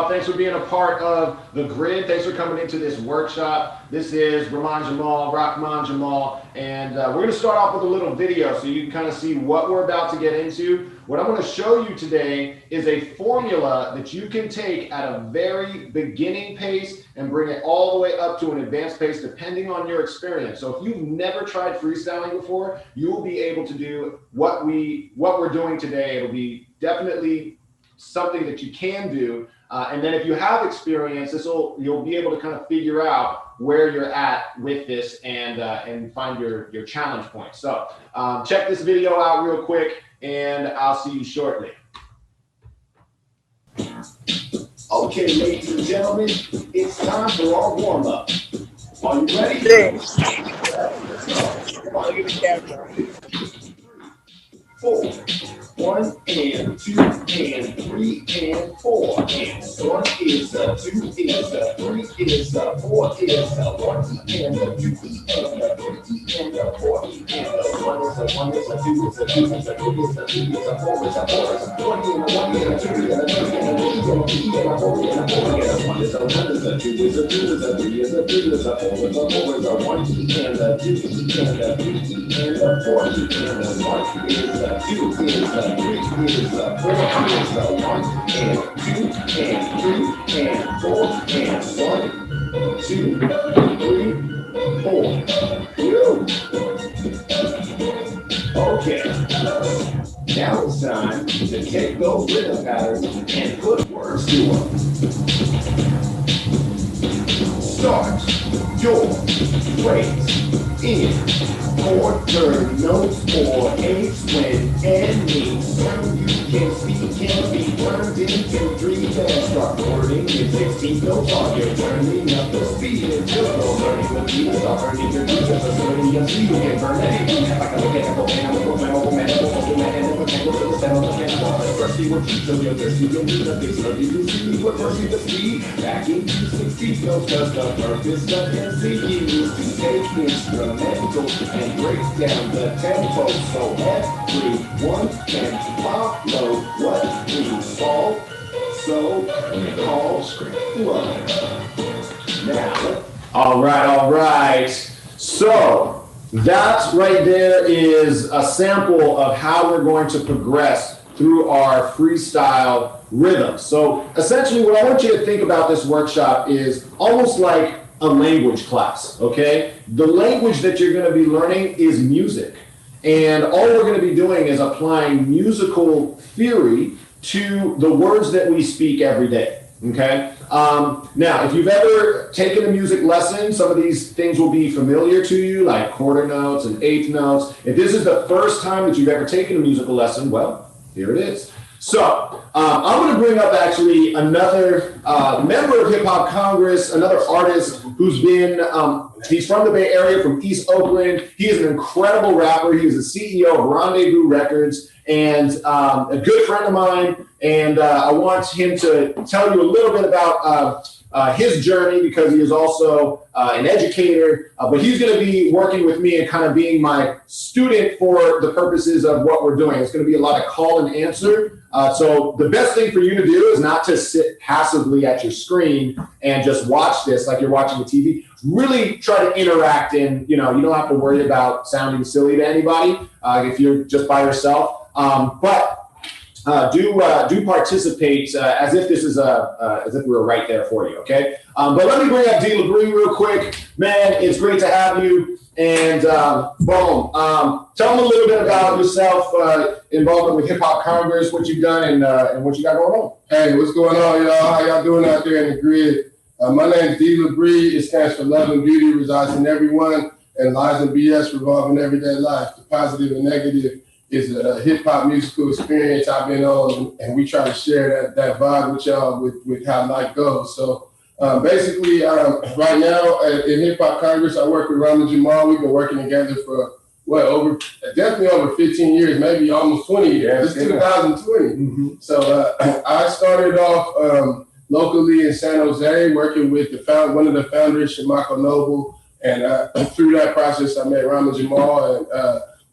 y'all. Thanks for being a part of the grid. Thanks for coming into this workshop. This is Rahman Jamal, Rahman Jamal, and we're going to start off with a little video so you can kind of see what we're about to get into. What I'm going to show you today is a formula that you can take at a very beginning pace and bring it all the way up to an advanced pace depending on your experience. So if you've never tried freestyling before, you will be able to do what we're doing today. It'll be definitely something that you can do. And then if you have experience, you'll be able to kind of figure out where you're at with this and find your challenge point. So check this video out real quick and I'll see you shortly. Okay, ladies and gentlemen, it's time for our warm up. Are you ready? Yes. Come on, give me the camera. 4, 1 and 2 and 3 and 4 and 1 is a 2 is a 3 is a 4 is a 1 E and a 2 E and a 3 E and a 4 E and a 1 is a 1 is a 2 is a 2 is a 3 is a 3 is a 4 is a 4 is a 20 and a 1 and a 2 and a 3 and a 3 and a 3 and a 4 and a 4 and a 1 is a 1 is a 2 is a 2 is a 3 is a 3 is a 4 is a 4 is a 1 E and a 2 E and a 3 E and a 4 E and a 1 is a 2 is a 3 is a 4 is a 1 and 2 and 3 and 4 and 1, 2, 3, 4. Woo. Okay. Now it's time to take those rhythm patterns and put words to them. Start your phrase in quarter notes or eighths when any term you can speak can be turned into 3 and start wording in 16 notes while you're turning up the speed until you're learning the beat. Start earning your beat just a learning your speed. You can burn anything like a mechanical man, to the center of the man. Thirsty with you till you're thirsty. You'll need a big slurpee. You see what mercy the speed back into 16 notes cause the purpose of MCing is to take instrumentals and break down the tempo so everyone can follow what we solve. So call flow. Now, all right. So that right there is a sample of how we're going to progress through our freestyle rhythm. So essentially what I want you to think about this workshop is almost like a language class, okay? The language that you're gonna be learning is music. And all we're gonna be doing is applying musical theory to the words that we speak every day, okay? Now, if you've ever taken a music lesson, some of these things will be familiar to you, like quarter notes and eighth notes. If this is the first time that you've ever taken a musical lesson, well, here it is. So I'm going to bring up actually another member of Hip Hop Congress, another artist who's been, he's from the Bay Area, from East Oakland. He is an incredible rapper. He is the CEO of Rendezvous Records and a good friend of mine. And I want him to tell you a little bit about his journey because he is also an educator, but he's going to be working with me and kind of being my student for the purposes of what we're doing. It's going to be a lot of call and answer. So the best thing for you to do is not to sit passively at your screen and just watch this like you're watching the TV. Really try to interact and, you don't have to worry about sounding silly to anybody if you're just by yourself. But do participate as if this is as if we were right there for you, okay? But let me bring up D. LeBrie real quick. Man, it's great to have you. And boom, tell them a little bit about yourself, involvement with Hip Hop Congress, what you've done, and what you got going on. Hey, what's going on, y'all? How y'all doing out there in the grid? My name is D. LeBrie. It stands for Love and Beauty Resides in Everyone, and Lies and BS revolve in everyday life. The positive and negative is a hip-hop musical experience I've been on, and we try to share that vibe with y'all with how life goes. So basically, right now in Hip Hop Congress, I work with Rahman Jamal. We've been working together for definitely over 15 years, maybe almost 20 years. It's 2020. Mm-hmm. So I started off locally in San Jose, working with one of the founders, Shamako Noble, and through that process, I met Rahman Jamal, and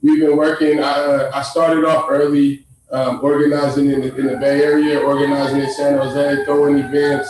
we've been working. I started off early organizing in the Bay Area, organizing in San Jose, throwing events,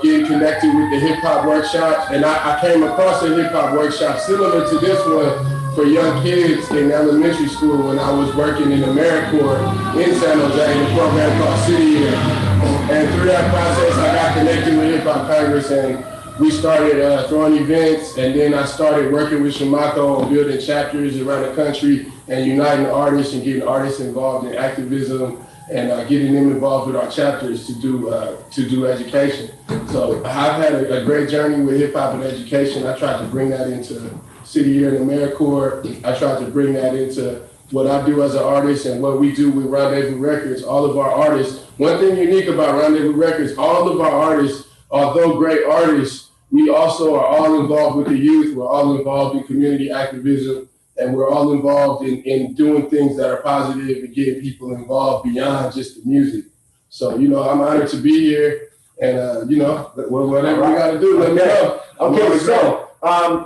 getting connected with the hip hop workshop. And I came across a hip hop workshop similar to this one for young kids in elementary school when I was working in AmeriCorps in San Jose in a program called City Year. And through that process, I got connected with Hip Hop Congress, and we started throwing events. And then I started working with Shimako on building chapters around the country and uniting artists and getting artists involved in activism and getting them involved with our chapters to do education. So I've had a great journey with hip hop and education. I tried to bring that into City Year and AmeriCorps. I tried to bring that into what I do as an artist and what we do with Rendezvous Records. All of our artists, one thing unique about Rendezvous Records, all of our artists, although great artists, we also are all involved with the youth. We're all involved in community activism, and we're all involved in doing things that are positive and getting people involved beyond just the music. So, I'm honored to be here, and, whatever we got to do, let me know. Okay, so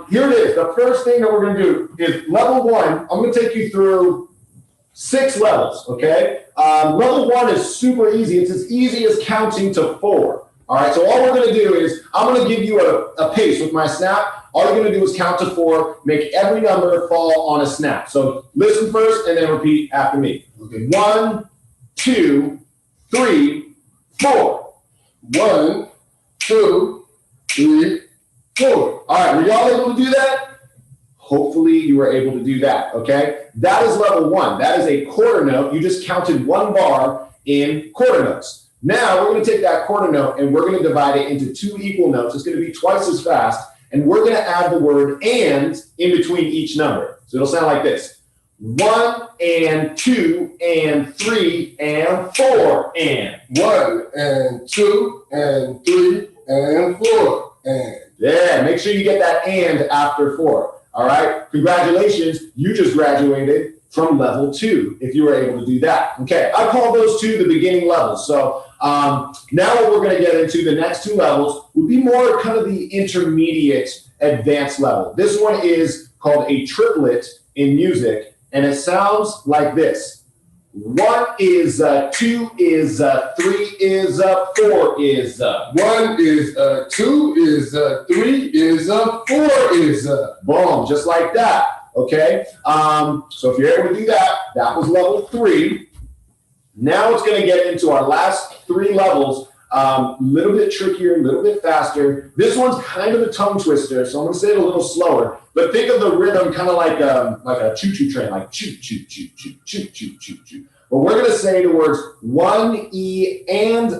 here it is. The first thing that we're going to do is level 1. I'm going to take you through 6 levels, okay? Level 1 is super easy. It's as easy as counting to 4. All right, so all we're going to do is I'm going to give you a pace with my snap. All you're going to do is count to 4, make every number fall on a snap. So listen first and then repeat after me. Okay. 1, 2, 3, 4. 1, 2, 3, 4. All right, were y'all able to do that? Hopefully you were able to do that, okay? That is level 1. That is a quarter note. You just counted 1 bar in quarter notes. Now we're going to take that quarter note and we're going to divide it into 2 equal notes. It's going to be twice as fast. And we're going to add the word "and" in between each number. So it'll sound like this: 1 and 2 and 3 and 4 and 1 and 2 and 3 and 4 and. Yeah, make sure you get that "and" after 4. All right. Congratulations, you just graduated from level 2 if you were able to do that. Okay, I call those 2 the beginning levels. So now what we're going to get into, the next 2 levels, would be more kind of the intermediate advanced level. This one is called a triplet in music, and it sounds like this. 1 is 2 is 3 is 4 is 1 is 2 is 3 is 4 is boom, just like that. Okay, so if you're able to do that, that was level 3. Now it's going to get into our last 3 levels, a little bit trickier, a little bit faster. This one's kind of a tongue twister, so I'm going to say it a little slower. But think of the rhythm kind of like a choo-choo train, like choo, choo, choo, choo, choo, choo, choo, choo. But we're going to say the words 1E and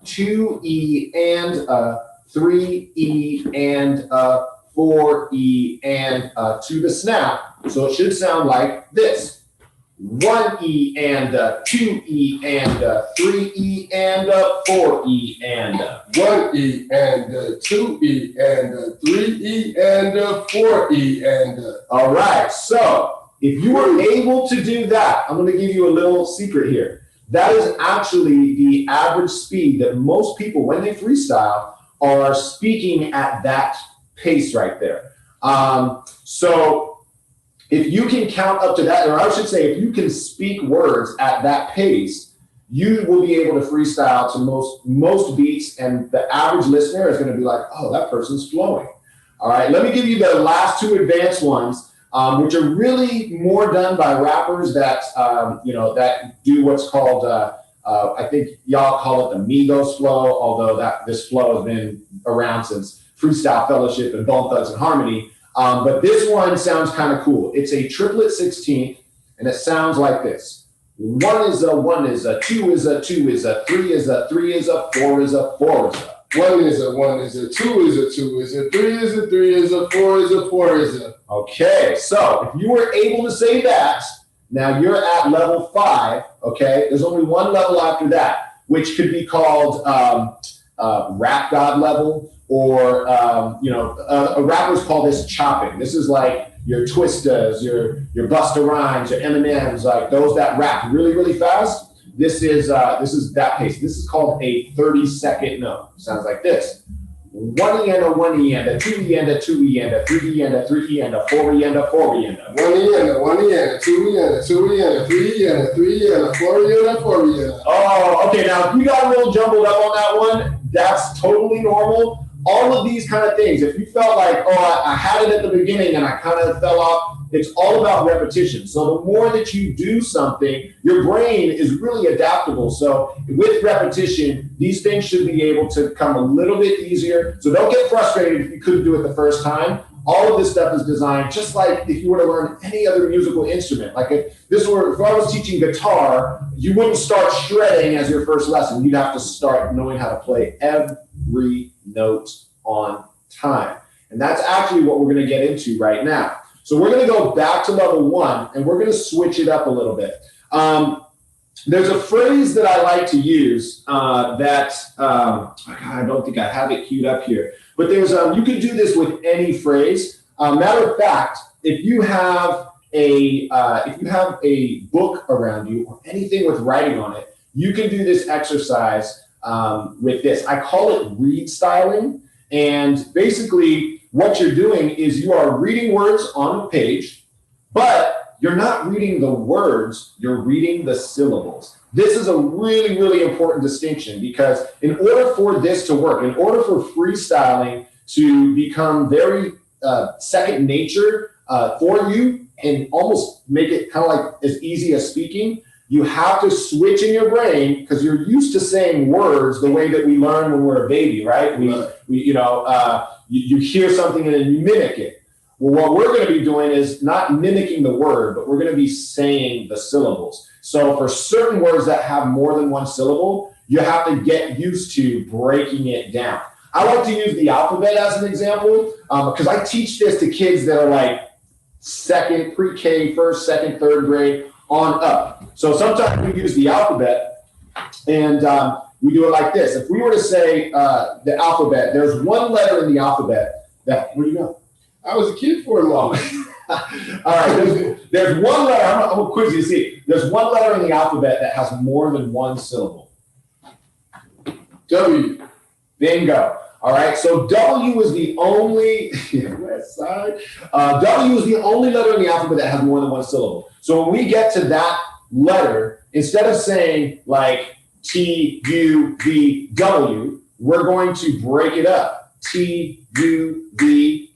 2E and 3E and 4E and to the snap. So it should sound like this. 1E and 2E and 3E and 4E and 1E and 2E and 3E and 4E and. All right, so if you were able to do that, I'm going to give you a little secret here. That is actually the average speed that most people, when they freestyle, are speaking at that pace right there. So if you can count up to that, or I should say, if you can speak words at that pace, you will be able to freestyle to most beats, and the average listener is going to be like, oh, that person's flowing. All right, let me give you the last 2 advanced ones, which are really more done by rappers that, that do what's called, I think y'all call it the Migos flow, although this flow has been around since Freestyle Fellowship and Bone Thugs and Harmony. But this one sounds kind of cool. It's a triplet 16th, and it sounds like this. 1 is a 1 is a 2 is a 2 is a 3 is a 3 is a 4 is a 4 is a 1 is a 1 is a 2 is a 2 is a 3 is a 3 is a 4 is a 4 is a. Okay, so if you were able to say that, now you're at level 5. Okay, there's only 1 level after that, which could be called rap god level, or rappers call this chopping. This is like your Twistas, your Busta Rhymes, your Eminems, like those that rap really, really fast. This is that pace. This is called a 30-second note. Sounds like this. 1 E and a 1 E and a 2 E and a 2 E and a 3 E and a 3 E and a 4 E and a 4 E and a 1 E and a 1 E and a 2 E and a 2 E and a 3 E and a 3 E and a 4 E and a 4 E and a. Oh, okay. Now, if you got a little jumbled up on that one, that's totally normal. All of these kind of things, if you felt like, oh, I had it at the beginning and I kind of fell off, it's all about repetition. So the more that you do something, your brain is really adaptable. So with repetition, these things should be able to come a little bit easier. So don't get frustrated if you couldn't do it the first time. All of this stuff is designed just like if you were to learn any other musical instrument. Like if I was teaching guitar, you wouldn't start shredding as your first lesson. You'd have to start knowing how to play every note on time. And that's actually what we're going to get into right now. So we're going to go back to level 1 and we're going to switch it up a little bit. There's a phrase that I like to use I don't think I have it queued up here, but there's you can do this with any phrase. Matter of fact, if you have a book around you or anything with writing on it, you can do this exercise with this. I call it read styling, and basically what you're doing is you are reading words on a page, but you're not reading the words, you're reading the syllables. This is a really, really important distinction because in order for this to work, in order for freestyling to become very second nature for you and almost make it kind of like as easy as speaking, you have to switch in your brain because you're used to saying words the way that we learn when we're a baby, right? You hear something and then you mimic it. Well, what we're going to be doing is not mimicking the word, but we're going to be saying the syllables. So for certain words that have more than one syllable, you have to get used to breaking it down. I like to use the alphabet as an example because I teach this to kids that are like pre-K, first, second, third grade on up. So sometimes we use the alphabet and we do it like this. If we were to say the alphabet, there's one letter in the alphabet that, where do you go? I was a kid for a moment. All right, there's one letter, I'm gonna quiz you to see. There's one letter in the alphabet that has more than one syllable. W. Bingo. All right, so W is the only, west side. W is the only letter in the alphabet that has more than one syllable. So when we get to that letter, instead of saying like T, U, V, W, we're going to break it up. T, U, V,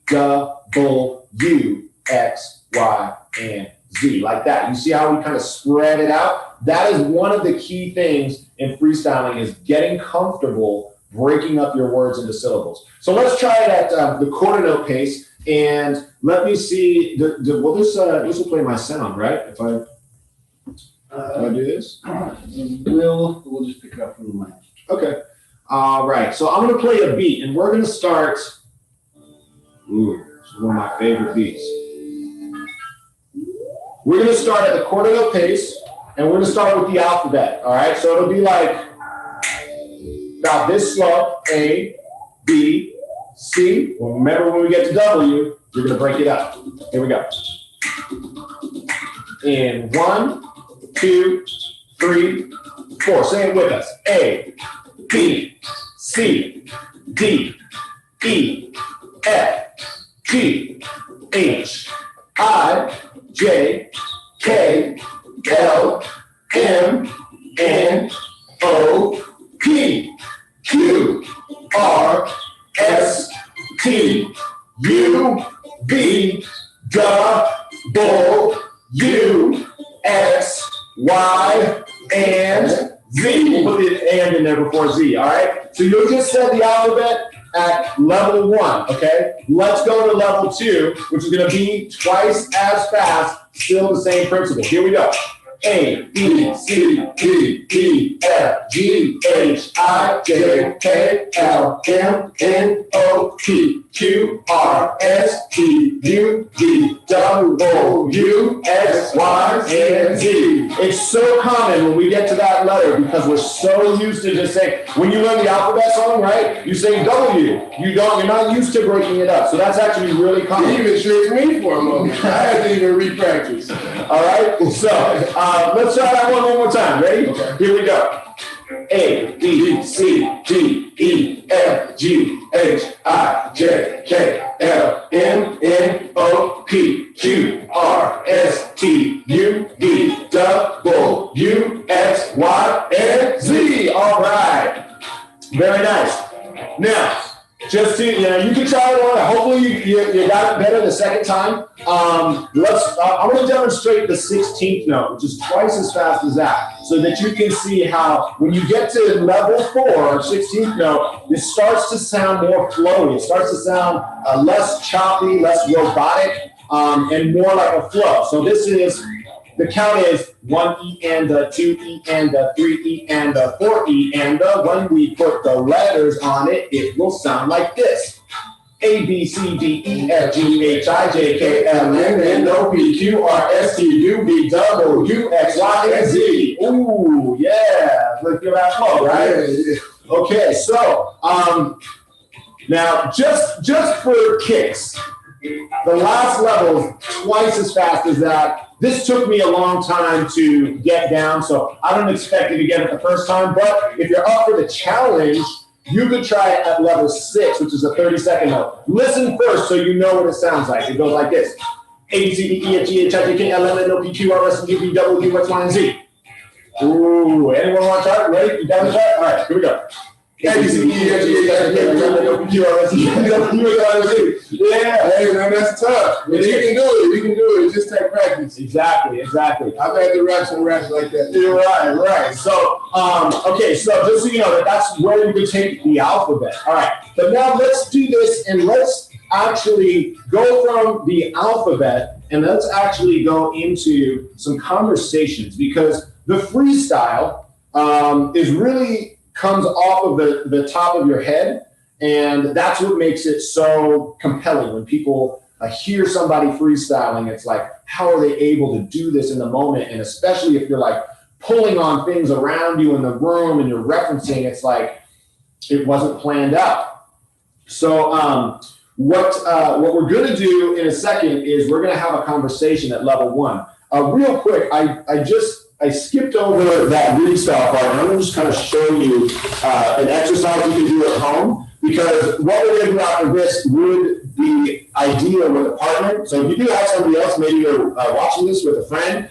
W, X, Y, and Z, like that. You see how we kind of spread it out? That is one of the key things in freestyling is getting comfortable breaking up your words into syllables. So let's try it at the quarter note pace, and let me see. This will play my sound, right? If I do this, we'll just pick it up from the mic. Okay. All right. So I'm going to play a beat, and we're going to start. Ooh, this is one of my favorite beats. We're going to start at the quarter note pace, and we're going to start with the alphabet. All right. So it'll be like about this slow: A, B, C. Well, remember when we get to W, you're going to break it up. Here we go. In 1, 2, 3, 4. Say it with us. A, B, C, D, E, F, G, H, I, J, K, L, M, N, O, P, Q, R, S, T, U, V, W, X, Y, and Z. We'll put the and in there before Z, all right? So you just said the alphabet at level 1, okay? Let's go to level 2, which is going to be twice as fast, still the same principle. Here we go. A, B, C, D, E, F, G, H, I, J, K, L, M, N, O, P, Q, R, S, T, U, V, W, X, Y, and Z. It's so common when we get to that letter because we're so used to just saying, when you learn the alphabet song, right, you say W. You're not used to breaking it up. So that's actually really common. You even tricked me for a moment. I had to even re-practice. All right, so let's try that one more time. Ready? Okay. Here we go. A, B, C, D, E, F, G, H, I, J, K, L, M, N, O, P, Q, R, S, T, U, V, W, X, Y, and Z. All right. Very nice. Now, just to, you can try it on. Hopefully you got it better the second time. I'm going to demonstrate the 16th note, which is twice as fast as that, so that you can see how when you get to level 4, 16th note, it starts to sound more flowy. It starts to sound less choppy, less robotic, and more like a flow. So the count is 1 E and a 2 E and a 3 E and a 4 E and a. When we put the letters on it, it will sound like this. A, B, C, D, E, F, G, H, I, J, K, L, M, N, O, P, Q, R, S, T, U, V, W, X, Y, and Z. Ooh, yeah. Let's give that flow, right? Okay, so now just for kicks, the last level is twice as fast as that. This took me a long time to get down, so I don't expect you to get it the first time, but if you're up for the challenge, you could try it at level 6, which is a 30-second note. Listen first so you know what it sounds like. It goes like this. A, B, C, D, E, F, G, H, I, J, K, L, M, N, O, P, Q, R, S, T, U, V, W, X, Y, and Z. Ooh, anyone want to try it? Ready? You down with that? All right, here we go. A, B, C, D, E, F, G, H, I, J, K, L, M, N, O, P, Q, R, S, T, U, V, W, X, Y, and Z. Yeah. Hey, man, that's tough. But you can do it. You can do it. Just take practice. Exactly. I've had to rap some raps like that. You're right. So, okay, so just so you know that's where you can take the alphabet. All right, but now let's do this and let's actually go from the alphabet and let's actually go into some conversations, because the freestyle is really comes off of the top of your head. And that's what makes it so compelling. When people hear somebody freestyling, it's like, how are they able to do this in the moment? And especially if you're like pulling on things around you in the room and you're referencing, it's like it wasn't planned out. So what we're going to do in a second is we're going to have a conversation at level 1. Real quick, I skipped over that freestyle part, and I'm going to just kind of show you an exercise you can do at home. Because what we're going to do after this would be ideal with a partner. So if you do have somebody else, maybe you're watching this with a friend,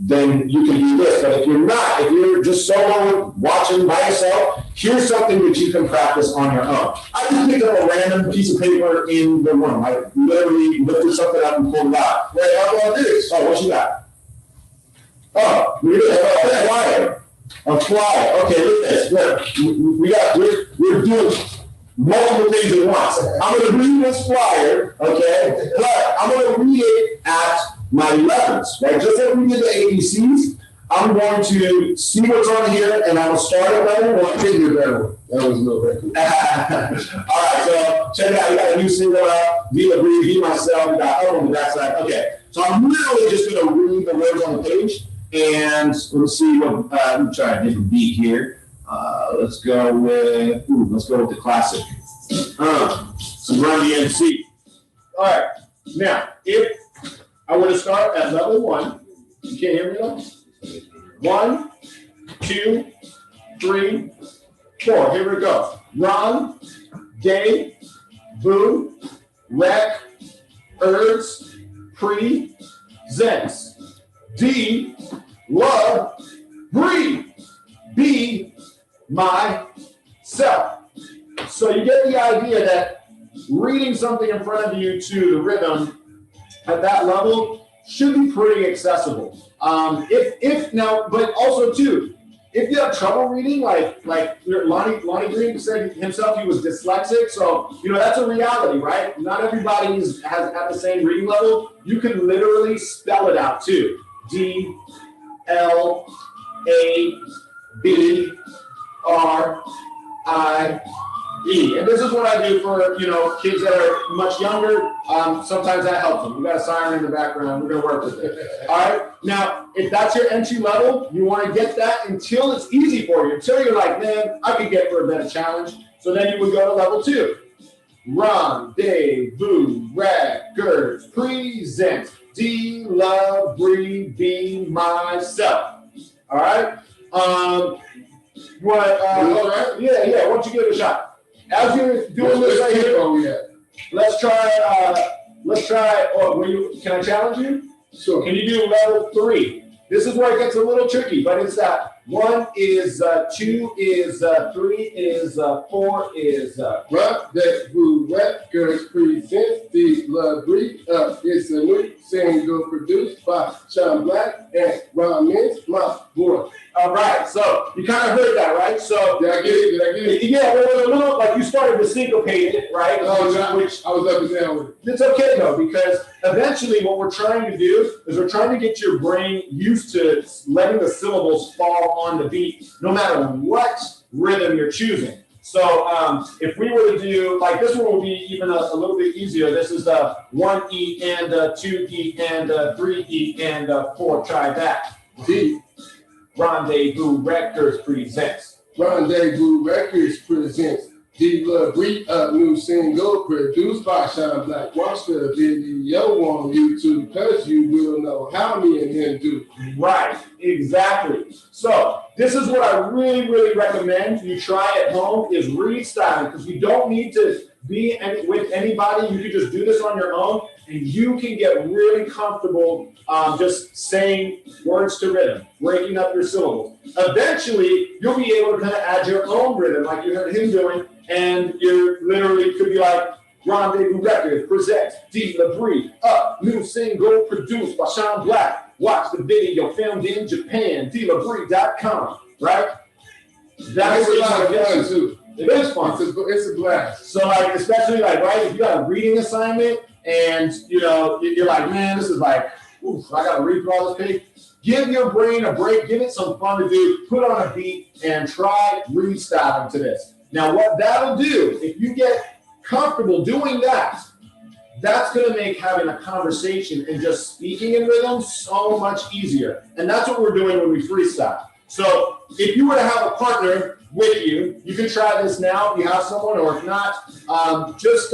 then you can do this. But if you're not, if you're just solo watching by yourself, here's something that you can practice on your own. I just picked up a random piece of paper in the room. I literally lifted something up and pulled it out. Wait, how about this? Oh, what you got? Oh, a flyer. A flyer. Okay, look at this. Look, we're doing multiple things at once. I'm going to read this flyer, okay, but I'm going to read it at my levels, right? Just like we did the ABCs, I'm going to see what's on here, and I will start at level 1. That was a little bit cool. All right, so check it out. We got a new single out, Vila Bree, Be Myself. We got up on the backside. Okay, so I'm literally just going to read the words on the page. And let's see what, let me try a different beat here. Let's go with the classic. Some Run DMC. All right, now, if I were to start at level 1, you can't hear me though? 1, 2, 3, 4, here we go. Run, day, boo, rec, herbs, presents. D, love, breathe, be myself. So you get the idea that reading something in front of you to the rhythm at that level should be pretty accessible. But also too, if you have trouble reading, like Lonnie Green said himself, he was dyslexic. So, that's a reality, right? Not everybody has at the same reading level. You can literally spell it out too. D, L, A, B, R, I, E. And this is what I do for, kids that are much younger. Sometimes that helps them. We got a siren in the background. We're going to work with it. All right. Now, if that's your entry level, you want to get that until it's easy for you. Until you're like, man, I could get for a better challenge. So then you would go to level 2. Rendezvous, records, present, D, love, breathe, be myself. All right. Yeah. Why don't you give it a shot? As you're doing this right here, let's try. Can I challenge you? Sure. Can you do level 3? This is where it gets a little tricky, but it's that 1 is 2 is 3 is 4 is. Rendezvous Records presents the Labrie. It's a new single produced by Sean Black and Ramon's my boy. All right, so you kind of heard that, right? So Did I get it? Yeah, well, it was a little like you started to syncopate it, right? Which I was up and down with it. It's okay though, because eventually what we're trying to do is we're trying to get your brain used to letting the syllables fall on the beat, no matter what rhythm you're choosing. So if we were to do, like this one will be even a little bit easier. This is the 1E and 2E and 3E and 4. Try that. D. Rendezvous Records presents. Rendezvous Records presents the Labrie, a new single produced by Sean Black. Watch the video on YouTube because you will know how me and him do. Right, exactly. So this is what I really, really recommend you try at home is freestyling, because you don't need to be with anybody. You can just do this on your own, and you can get really comfortable just saying words to rhythm, breaking up your syllables. Eventually, you'll be able to kind of add your own rhythm like you heard him doing, and you literally could be like, Rendezvous Records presents D. Labrie, a new single produced by Sean Black. Watch the video filmed in Japan, DLabrie.com, right? That's a lot of fun too. It is fun. It's a blast. So like, especially like, right, if you got a reading assignment and you're like, man, this is like, oof, I got to read through all this page. Give your brain a break, give it some fun to do, put on a beat and try freestyling to this. Now what that'll do, if you get comfortable doing that, that's going to make having a conversation and just speaking in rhythm so much easier. And that's what we're doing when we freestyle. So if you were to have a partner with you, you can try this now if you have someone, or if not, just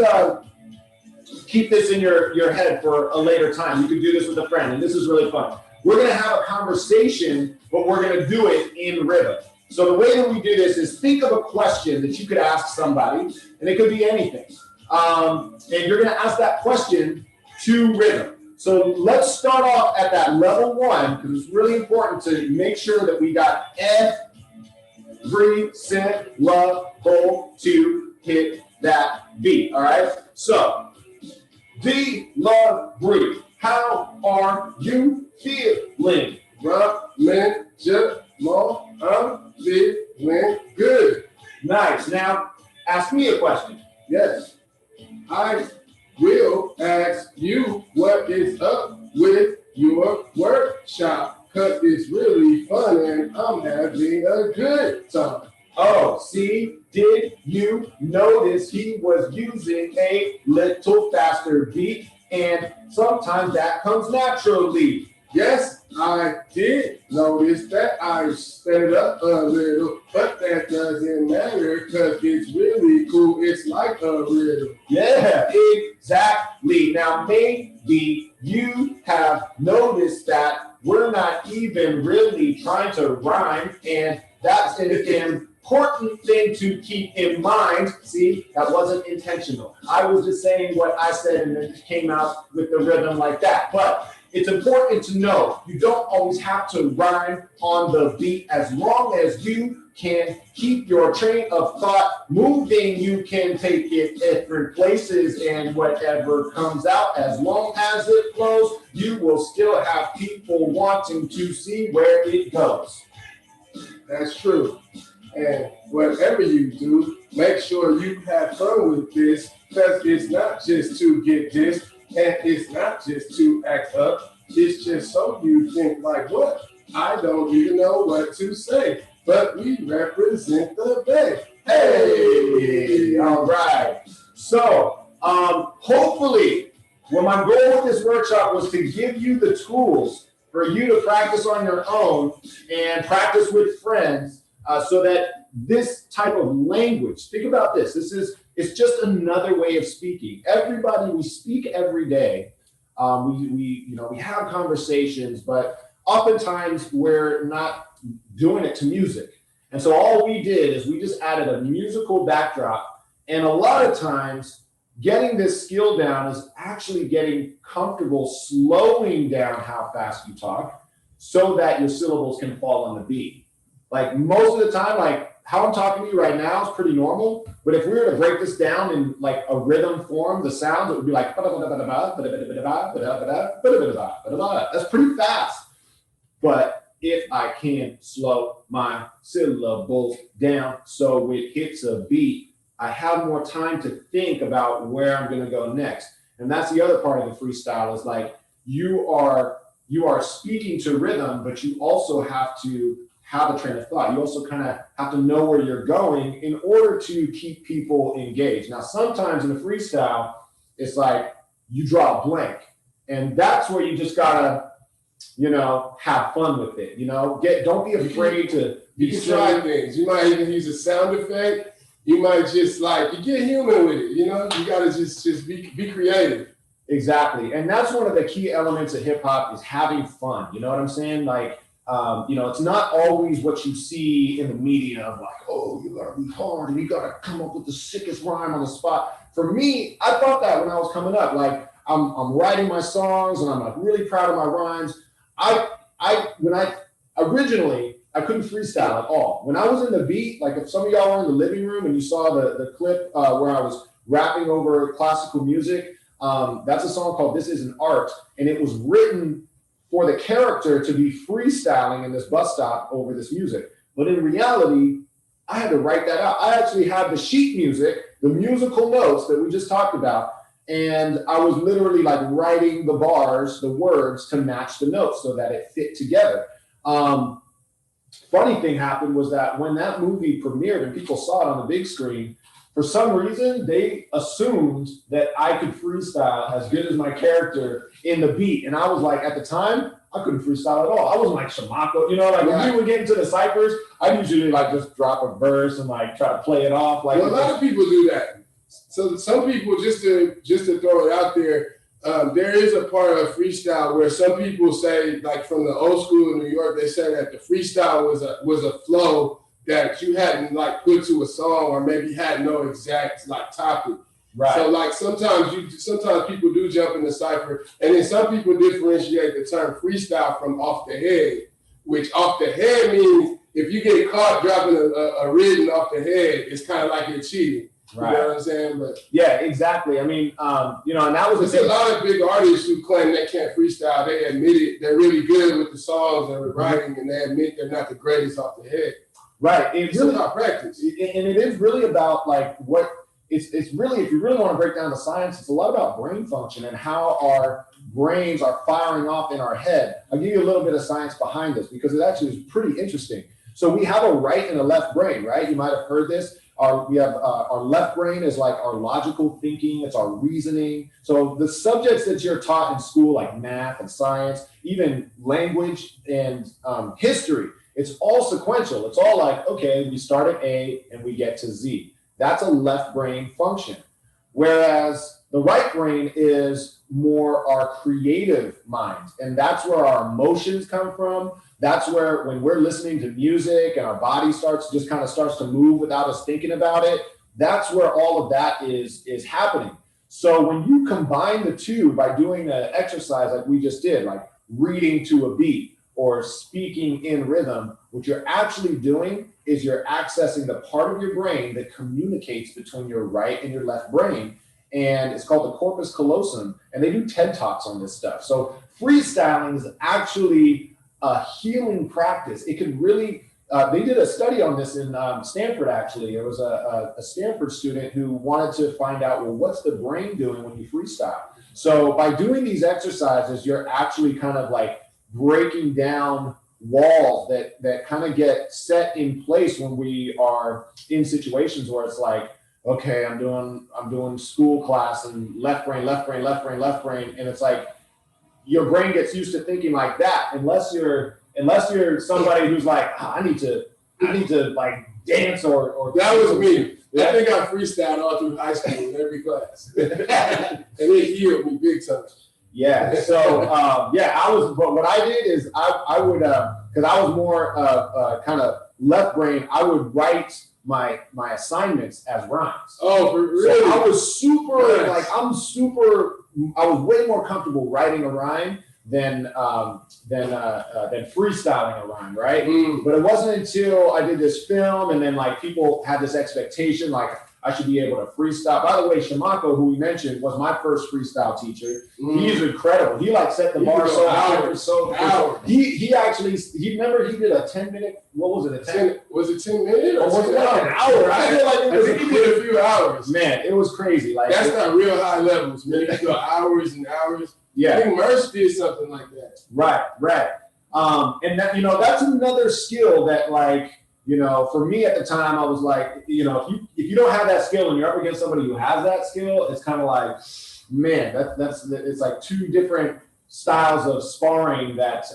keep this in your head for a later time. You can do this with a friend, and this is really fun. We're going to have a conversation, but we're going to do it in rhythm. So the way that we do this is think of a question that you could ask somebody, and it could be anything. And you're going to ask that question to rhythm. So let's start off at that level 1, because it's really important to make sure that we got every syllable to hit that beat. All right. So D. Labrie, how are you feeling? I'm feeling good. Nice. Now ask me a question. Yes. I will ask you what is up with your workshop, because it's really fun and I'm having a good time. Oh, see, did you notice he was using a little faster beat? And sometimes that comes naturally. Yes, I did notice that. I sped it up a little, but that doesn't matter because it's really cool. It's like a riddle. Yeah, exactly. Now, maybe you have noticed that we're not even really trying to rhyme, and that's an important thing to keep in mind. See, that wasn't intentional. I was just saying what I said, and it came out with the rhythm like that. But it's important to know you don't always have to rhyme on the beat. As long as you can keep your train of thought moving, you can take it different places, and whatever comes out, as long as it flows, you will still have people wanting to see where it goes. That's true. And whatever you do, make sure you have fun with this, because it's not just to get this, and it's not just to act up. It's just so you think like, what? I don't even know what to say, but we represent the Bay. Hey, all right. So hopefully, well, my goal with this workshop was to give you the tools for you to practice on your own and practice with friends, so that this type of language, think about this. It's just another way of speaking. Everybody, we speak every day. We have conversations, but oftentimes we're not doing it to music. And so all we did is we just added a musical backdrop. And a lot of times getting this skill down is actually getting comfortable slowing down how fast you talk so that your syllables can fall on the beat. Like most of the time, like how I'm talking to you right now is pretty normal, but if we were to break this down in like a rhythm form, the sounds, it would be like, that's pretty fast. But if I can slow my syllables down so it hits a beat, I have more time to think about where I'm going to go next. And that's the other part of the freestyle is like you are speaking to rhythm, but you also have to have a train of thought. You also kind of have to know where you're going in order to keep people engaged. Now, sometimes in a freestyle, it's like you draw a blank, and that's where you just gotta, have fun with it. Don't be afraid to. You can try things. You might even use a sound effect. You might just you get human with it. You gotta just be creative. Exactly, and that's one of the key elements of hip hop is having fun. You know what I'm saying? Like. It's not always what you see in the media of like, oh, you gotta be hard and you gotta come up with the sickest rhyme on the spot. For me, I thought that when I was coming up, like I'm writing my songs and I'm like really proud of my rhymes. Originally I couldn't freestyle at all. When I was in the beat, like if some of y'all were in the living room and you saw the clip where I was rapping over classical music, that's a song called This Is an Art, and it was written for the character to be freestyling in this bus stop over this music. But in reality, I had to write that out. I actually had the sheet music, the musical notes that we just talked about, and I was literally like writing the bars, the words to match the notes so that it fit together. Funny thing happened was that when that movie premiered and people saw it on the big screen, for some reason, they assumed that I could freestyle as good as my character in the beat. And I was like, at the time, I couldn't freestyle at all. I wasn't like Shamako, when we would get into the ciphers, I usually like just drop a verse and like try to play it off. Like, well, a lot of people do that. So some people, just to throw it out there, there is a part of freestyle where some people say, like from the old school in New York, they say that the freestyle was a flow that you hadn't like put to a song or maybe had no exact like topic. Right. So like sometimes people do jump in the cipher, and then some people differentiate the term freestyle from off the head, which off the head means if you get caught dropping a rhythm off the head, it's kind of like you're cheating. Right. You know what I'm saying? But yeah, exactly. I mean, and that was there's a lot of big artists who claim they can't freestyle. They admit it. They're really good with the songs and the writing, and they admit they're not the greatest off the head. Right. It's really about practice. And it is really about like it's really, if you really want to break down the science, it's a lot about brain function and how our brains are firing off in our head. I'll give you a little bit of science behind this because it actually is pretty interesting. So we have a right and a left brain, right? You might have heard this. We have our left brain is like our logical thinking, it's our reasoning. So the subjects that you're taught in school, like math and science, even language and history, it's all sequential. It's all like, okay, we start at A and we get to Z. That's a left brain function. Whereas the right brain is more our creative mind. And that's where our emotions come from. That's where when we're listening to music and our body starts to move without us thinking about it, that's where all of that is happening. So when you combine the two by doing an exercise like we just did, like reading to a beat, or speaking in rhythm, what you're actually doing is you're accessing the part of your brain that communicates between your right and your left brain. And it's called the corpus callosum. And they do TED Talks on this stuff. So freestyling is actually a healing practice. It can really, they did a study on this in Stanford, actually. There was a Stanford student who wanted to find out, well, what's the brain doing when you freestyle? So by doing these exercises, you're actually kind of like breaking down walls that kind of get set in place when we are in situations where it's like, okay, I'm doing school class and left brain, and it's like your brain gets used to thinking like that unless you're somebody who's like, I need to like dance or that was me. Yeah. I think I freestyled all through high school in every class, and it healed me big time. Yeah. So but what I did is I would because I was more kind of left brain, I would write my assignments as rhymes. Oh, really? So I was super Nice. I was way more comfortable writing a rhyme than freestyling a rhyme, right? But it wasn't until I did this film, and then like people had this expectation, like I should be able to freestyle. By the way, Shamako, who we mentioned, was my first freestyle teacher. He's incredible. He like set the bar so high. He actually remember he did a 10-minute. What was it? Was it 10 minutes? Or was it like an hour? I feel like I think he did a few hours. Man, it was crazy. Like that's not real high levels, man. You go hours and hours. Yeah. I think Merce did something like that. Right. And that, that's another skill that, like, for me at the time, I was like, if you don't have that skill and you're up against somebody who has that skill, it's kind of like, man, it's like two different styles of sparring that,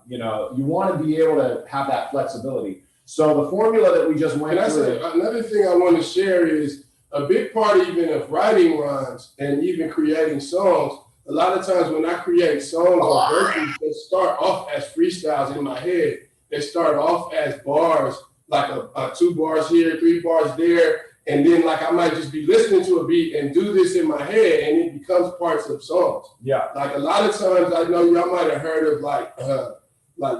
you want to be able to have that flexibility. So the formula that we just went through. Another thing I want to share is a big part even of writing rhymes and even creating songs. A lot of times when I create songs or verses, they start off as freestyles in my head. They start off as bars, like a 2 bars here, 3 bars there. And then like I might just be listening to a beat and do this in my head, and it becomes parts of songs. Yeah. Like a lot of times I know y'all might have heard of like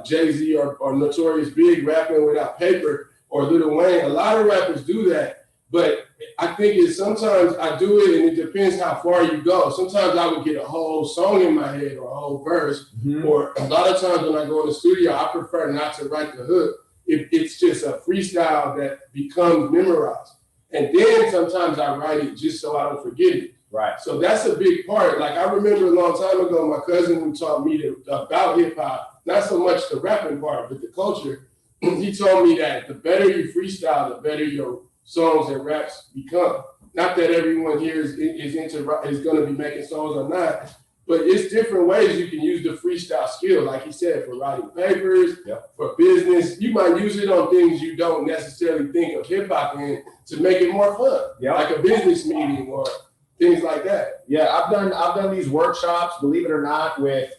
Jay-Z or Notorious Big rapping without paper, or Lil Wayne. A lot of rappers do that. But I think it's sometimes I do it and it depends how far you go. Sometimes I would get a whole song in my head or a whole verse. Or a lot of times when I go in the studio, I prefer not to write the hook. It's just a freestyle that becomes memorized. And then sometimes I write it just so I don't forget it. Right. So that's a big part. Like I remember a long time ago, my cousin who taught me about hip hop, not so much the rapping part, but the culture. He told me that the better you freestyle, the better your songs and raps become. Not that everyone here is going to be making songs or not, but it's different ways you can use the freestyle skill. Like he said, for writing papers, for business. You might use it on things you don't necessarily think of hip hop in to make it more fun, like a business meeting or things like that. Yeah, I've done these workshops, believe it or not, with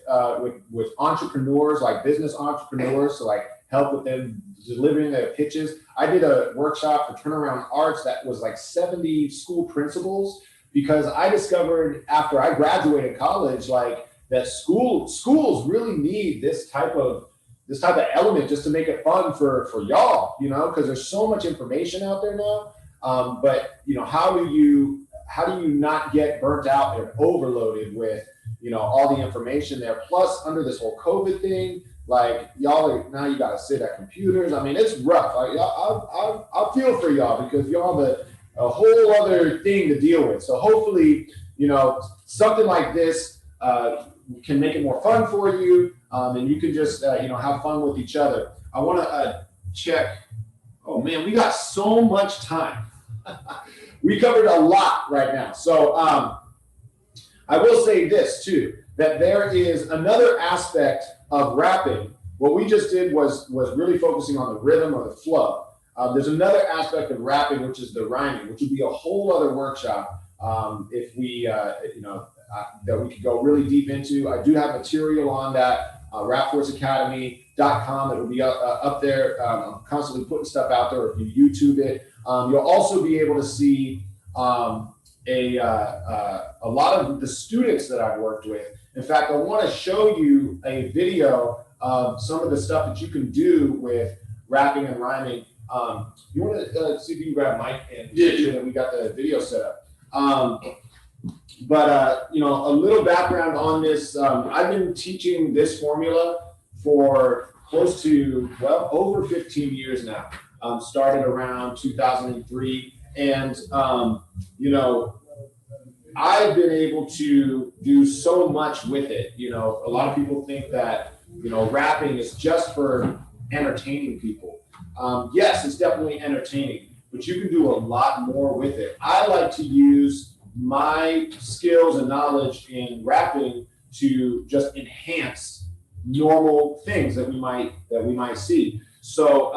entrepreneurs, like business entrepreneurs, so like help with them delivering their pitches. I did a workshop for Turnaround Arts that was like 70 school principals, because I discovered after I graduated college, like that schools really need this type of element just to make it fun for y'all, because there's so much information out there now. But how do you not get burnt out and overloaded with all the information there? Plus, under this whole COVID thing, like y'all now you got to sit at computers. I mean, it's rough. I feel for y'all, because y'all have a whole other thing to deal with. So hopefully, something like this can make it more fun for you, and you can just have fun with each other. I want to check. Oh man, we got so much time. We covered a lot right now. So I will say this too, that there is another aspect of rapping. What we just did was really focusing on the rhythm or the flow. There's another aspect of rapping, which is the rhyming, which would be a whole other workshop if we, that we could go really deep into. I do have material on that, rapforceacademy.com. It will be up there. I'm constantly putting stuff out there. If you YouTube it, you'll also be able to see a lot of the students that I've worked with. In fact, I want to show you a video of some of the stuff that you can do with rapping and rhyming. You want to see if you can grab Mike and make sure that we got the video set up. But a little background on this. I've been teaching this formula for close to, over 15 years now. Started around 2003. And, I've been able to do so much with it. A lot of people think that, rapping is just for entertaining people. Yes, it's definitely entertaining, but you can do a lot more with it. I like to use my skills and knowledge in rapping to just enhance normal things that we might see. So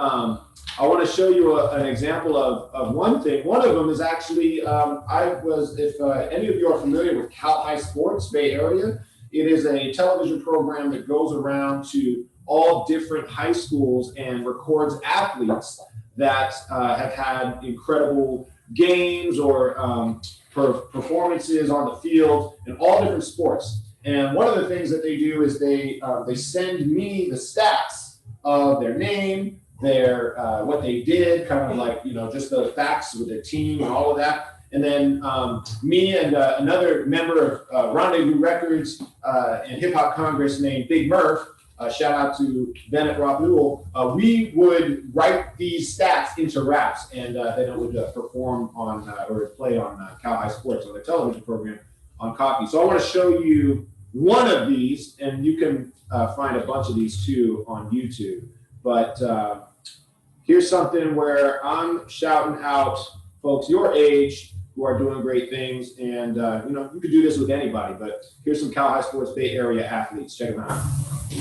I want to show you an example of one thing. One of them is actually, if any of you are familiar with Cal High Sports, Bay Area, it is a television program that goes around to all different high schools and records athletes that have had incredible games or performances on the field in all different sports. And one of the things that they do is they send me the stats of their name, their what they did, kind of like, you know, just the facts with their team and all of that. And then me and another member of Rendezvous Records and Hip Hop Congress named Big Murph, shout out to Bennett Roth Newell, we would write these stats into raps, and then it would perform on or play on Cal High Sports on the television program on Copy. So I want to show you one of these, and you can find a bunch of these too on YouTube. But here's something where I'm shouting out folks your age who are doing great things, and you know, you could do this with anybody, but here's some Cal High Sports Bay Area athletes. Check them out.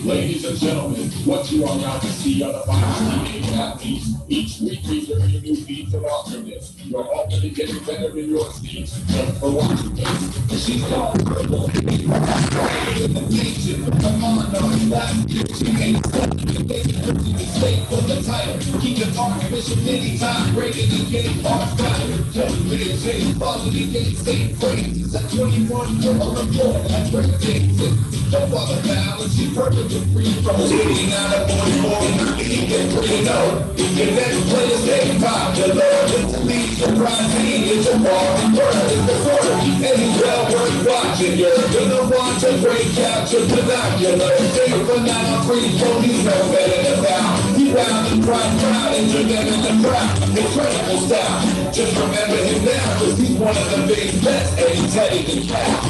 Ladies and gentlemen, what you are about to see are the finest athletes. Each week we bring you new feats of awesomeness. You're already getting better in your speech. Just for watching this. She's called Purple. In the nation, come on, last year she ain't something. They stay for the title. Keep the artificial anytime. Breaking the game off time. Just with a change, quality game, same phrase. At 21, you're on the floor. That's where the game is. Don't bother now, and she's perfect. Free from sitting out of 44, he gets pretty low. The next player's getting popular. It's a lead surprising, it's a ball. Bird is the quarter, and he's well worth watching. You're gonna want to break out your binoculars. Take for now, free throw, he's no better than now. He round and proud, and you're them in the crowd. Incredible style. Just remember him now, cause he's one of the big bets, and he's heading to cap.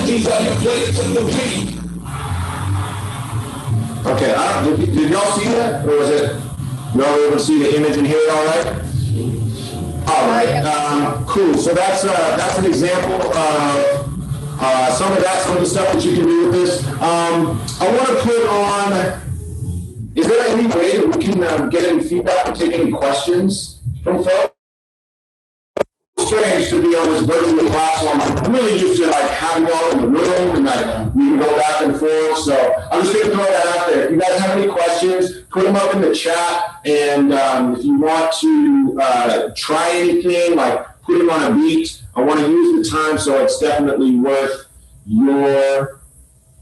These are your players from the week. Okay, did y'all see that, or was it, y'all able to see the image and hear it all right? All right, cool. So that's an example of some of the stuff that you can do with this. I want to put on, is there any way that we can get any feedback or take any questions from folks? Strange to be on this virtual platform. I'm really used to like having you all in the room and like we can go back and forth. So I'm just gonna throw that out there. If you guys have any questions, put them up in the chat. And if you want to try anything, like put them on a beat, I want to use the time so it's definitely worth your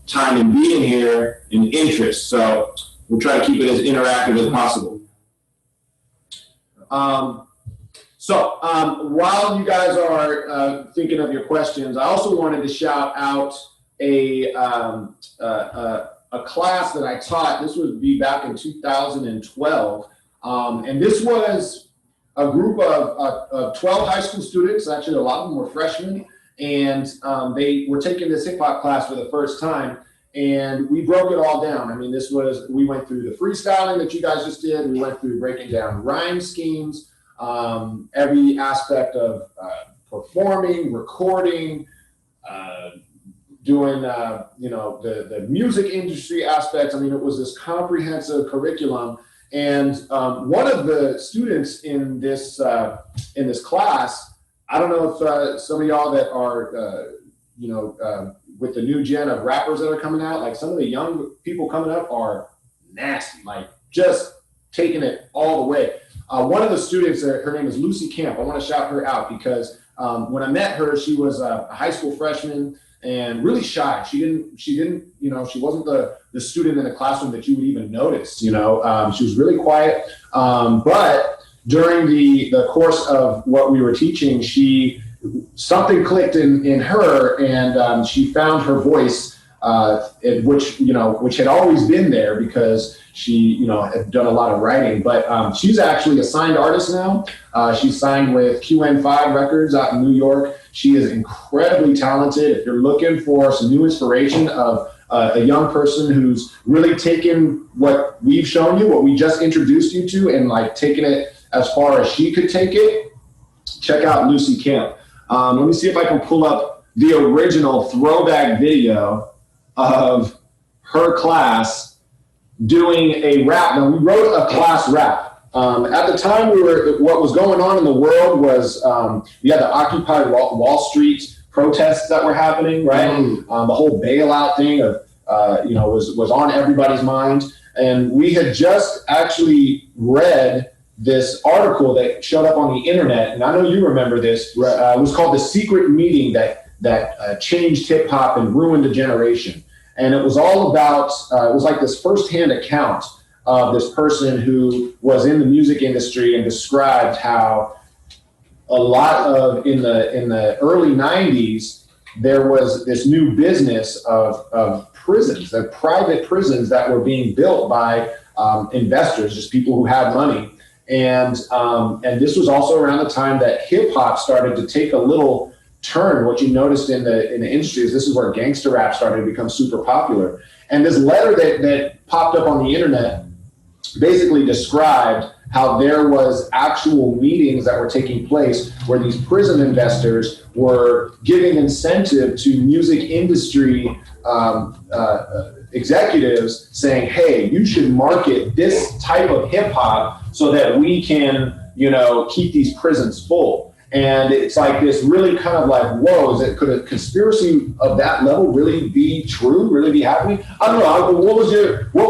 time in being here and interest. So we'll try to keep it as interactive as possible. So while you guys are thinking of your questions, I also wanted to shout out a class that I taught. This would be back in 2012. And this was a group of 12 high school students. Actually, a lot of them were freshmen. And they were taking this hip hop class for the first time. And we broke it all down. I mean, we went through the freestyling that you guys just did. We went through breaking down rhyme schemes. Every aspect of performing, recording, doing, the music industry aspects. I mean, it was this comprehensive curriculum. And one of the students in this class, I don't know if some of y'all that are, with the new gen of rappers that are coming out, like some of the young people coming up are nasty, like just taking it all the way. One of the students, her name is Lucy Camp. I want to shout her out because when I met her, she was a high school freshman and really shy. She wasn't the student in the classroom that you would even notice. She was really quiet. But during the course of what we were teaching, something clicked in her, and she found her voice, which had always been there because she, had done a lot of writing, but she's actually a signed artist now. She's signed with QN5 Records out in New York. She is incredibly talented. If you're looking for some new inspiration of a young person who's really taken what we've shown you, what we just introduced you to, and like taking it as far as she could take it, check out Lucy Camp. Let me see if I can pull up the original throwback video of her class doing a rap. Now, we wrote a class rap. At the time, what was going on in the world was we had the Occupy Wall Street protests that were happening, right? The whole bailout thing of was on everybody's mind. And we had just actually read this article that showed up on the internet, and I know you remember this. Right. It was called "The Secret Meeting that Changed Hip Hop and Ruined a Generation." And it was all about, it was like this firsthand account of this person who was in the music industry and described how a lot of, in the early 90s, there was this new business of prisons, the private prisons that were being built by investors, just people who had money. And this was also around the time that hip hop started to take a little turn. What you noticed in the industry is this is where gangster rap started to become super popular. And this letter that popped up on the internet basically described how there was actual meetings that were taking place where these prison investors were giving incentive to music industry executives, saying, hey, you should market this type of hip hop so that we can, keep these prisons full. And it's like this really kind of like, whoa, could a conspiracy of that level really be true, really be happening? I don't know. What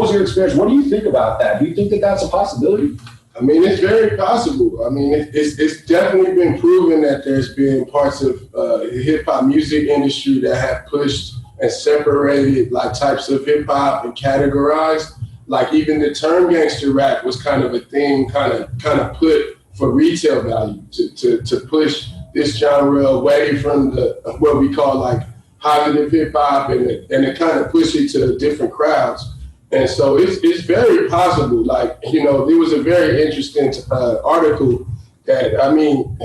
was your experience? What do you think about that? Do you think that that's a possibility? I mean, it's very possible. I mean, it's definitely been proven that there's been parts of the hip hop music industry that have pushed and separated like types of hip hop and categorized. Like even the term gangster rap was kind of a thing, kind of put for retail value to push this genre away from what we call like positive hip hop and to kind of push it to different crowds. And so it's very possible. Like, there was a very interesting article that, I mean,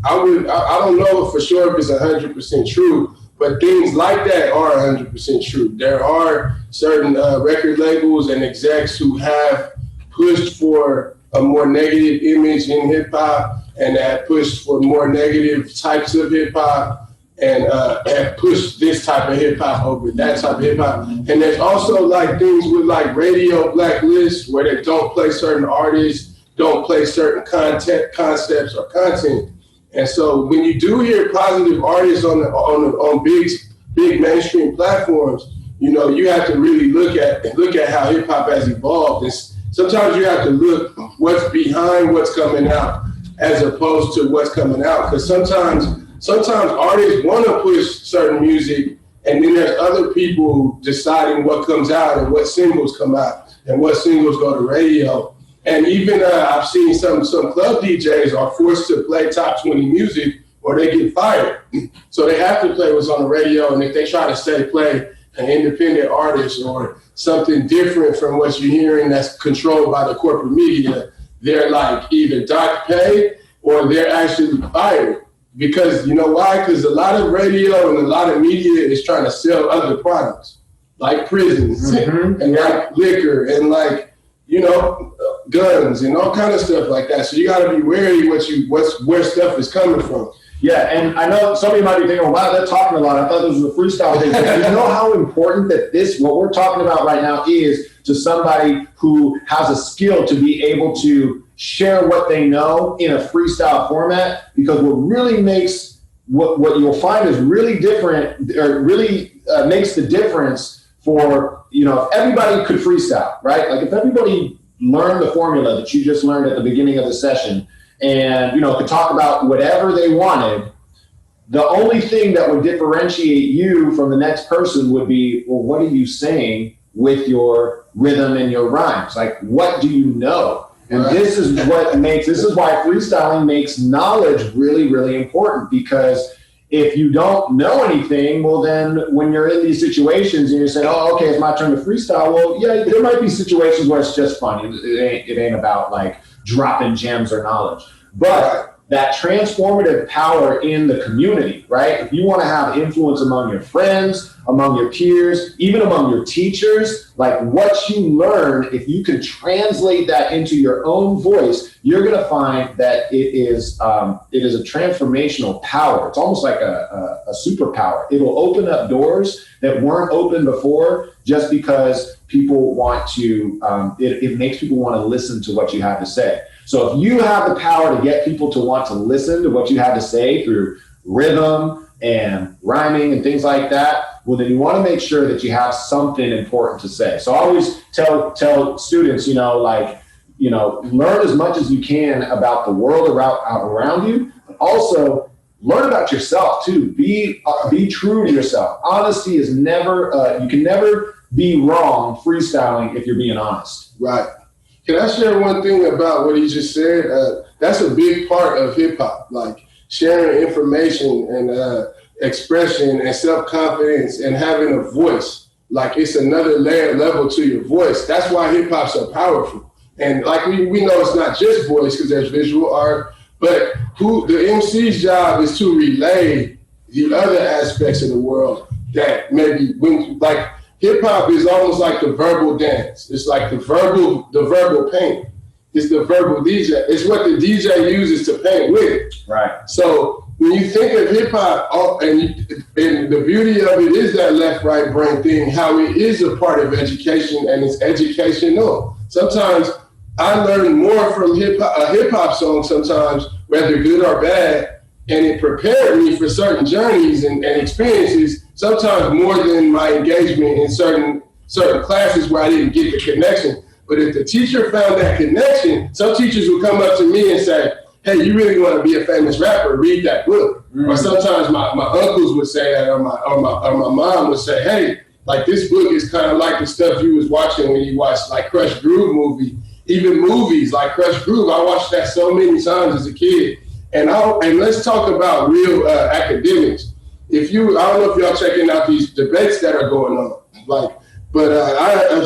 I don't know for sure if it's 100% true, but things like that are 100% true. There are certain record labels and execs who have pushed for a more negative image in hip hop and have pushed for more negative types of hip hop and have pushed this type of hip hop over that type of hip hop. And there's also like things with like radio blacklists where they don't play certain artists, don't play certain concepts or content. And so when you do hear positive artists on big mainstream platforms, you have to really look at how hip hop has evolved. And sometimes you have to look what's behind what's coming out as opposed to what's coming out. Because sometimes artists want to push certain music, and then there's other people deciding what comes out and what singles come out and what singles go to radio. And even I've seen some club DJs are forced to play top 20 music or they get fired. So they have to play what's on the radio, and if they try to play an independent artist or something different from what you're hearing that's controlled by the corporate media, they're like either docked pay or they're actually fired. Because you know why? Because a lot of radio and a lot of media is trying to sell other products, like prisons and like liquor and like, guns and all kind of stuff like that. So you got to be wary where stuff is coming from. Yeah, and I know somebody might be thinking, wow, they're talking a lot. I thought this was a freestyle thing. But you know how important that what we're talking about right now is to somebody who has a skill to be able to share what they know in a freestyle format, because what really makes what you'll find is really different, or really makes the difference for, if everybody could freestyle, right? Like if everybody learned the formula that you just learned at the beginning of the session and, could talk about whatever they wanted, the only thing that would differentiate you from the next person would be, well, what are you saying with your rhythm and your rhymes? Like, what do you know? And this is why freestyling makes knowledge really, really important, because if you don't know anything, well, then when you're in these situations and you're saying, oh, okay, it's my turn to freestyle. Well, yeah, there might be situations where it's just fun. It ain't about like dropping gems or knowledge, but that transformative power in the community, right? If you want to have influence among your friends, among your peers, even among your teachers, like what you learn, if you can translate that into your own voice, you're going to find that it is a transformational power. It's almost like a superpower. It'll open up doors that weren't open before, just because people want to, it makes people want to listen to what you have to say. So if you have the power to get people to want to listen to what you have to say through rhythm and rhyming and things like that, well, then you want to make sure that you have something important to say. So I always tell students, learn as much as you can about the world around you, but also learn about yourself too. Be true to yourself. Honesty is never, you can never be wrong freestyling if you're being honest. Right. Can I share one thing about what he just said? That's a big part of hip hop, like sharing information and expression and self-confidence and having a voice. Like it's another level to your voice. That's why hip hop's so powerful. And like we know it's not just voice because there's visual art, but the MC's job is to relay the other aspects of the world that maybe like hip hop is almost like the verbal dance. It's like the verbal paint. It's the verbal DJ. It's what the DJ uses to paint with. Right. So when you think of hip hop, and the beauty of it is that left-right brain thing, how it is a part of education and it's educational. Sometimes I learn more from a hip hop song sometimes, whether good or bad, and it prepared me for certain journeys and experiences, sometimes more than my engagement in certain classes where I didn't get the connection. But if the teacher found that connection, some teachers would come up to me and say, hey, you really want to be a famous rapper, read that book. Mm-hmm. Or sometimes my uncles would say that, or my mom would say, hey, like this book is kind of like the stuff you was watching when you watched like Crush Groove movie. Even movies like Crush Groove, I watched that so many times as a kid. And let's talk about real academics. I don't know if y'all checking out these debates that are going on,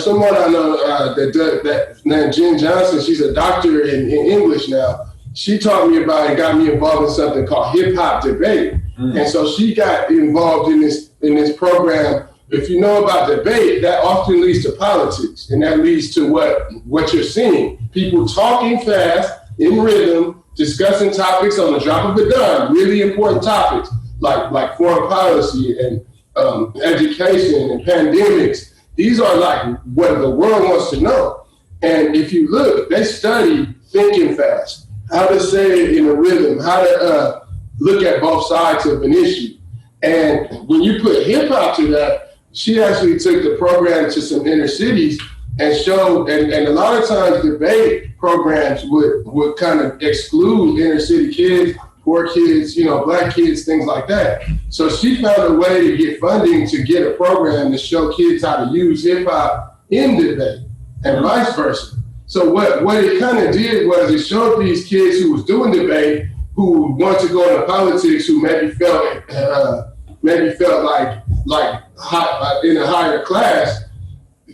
someone I know that named Jen Johnson, she's a doctor in English now. She taught me about and got me involved in something called hip hop debate. Mm-hmm. And so she got involved in this program. If you know about debate, that often leads to politics, and that leads to what you're seeing. People talking fast, in rhythm, discussing topics on the drop of a dime, really important topics like foreign policy and education and pandemics. These are like what the world wants to know. And if you look, they study thinking fast, how to say it in a rhythm, how to look at both sides of an issue. And when you put hip hop to that, she actually took the program to some inner cities and showed, and a lot of times debate programs would kind of exclude inner city kids, poor kids, black kids, things like that. So she found a way to get funding to get a program to show kids how to use hip hop in debate and vice versa. So what it kind of did was it showed these kids who was doing debate, who wanted to go into politics, who maybe felt like in a higher class,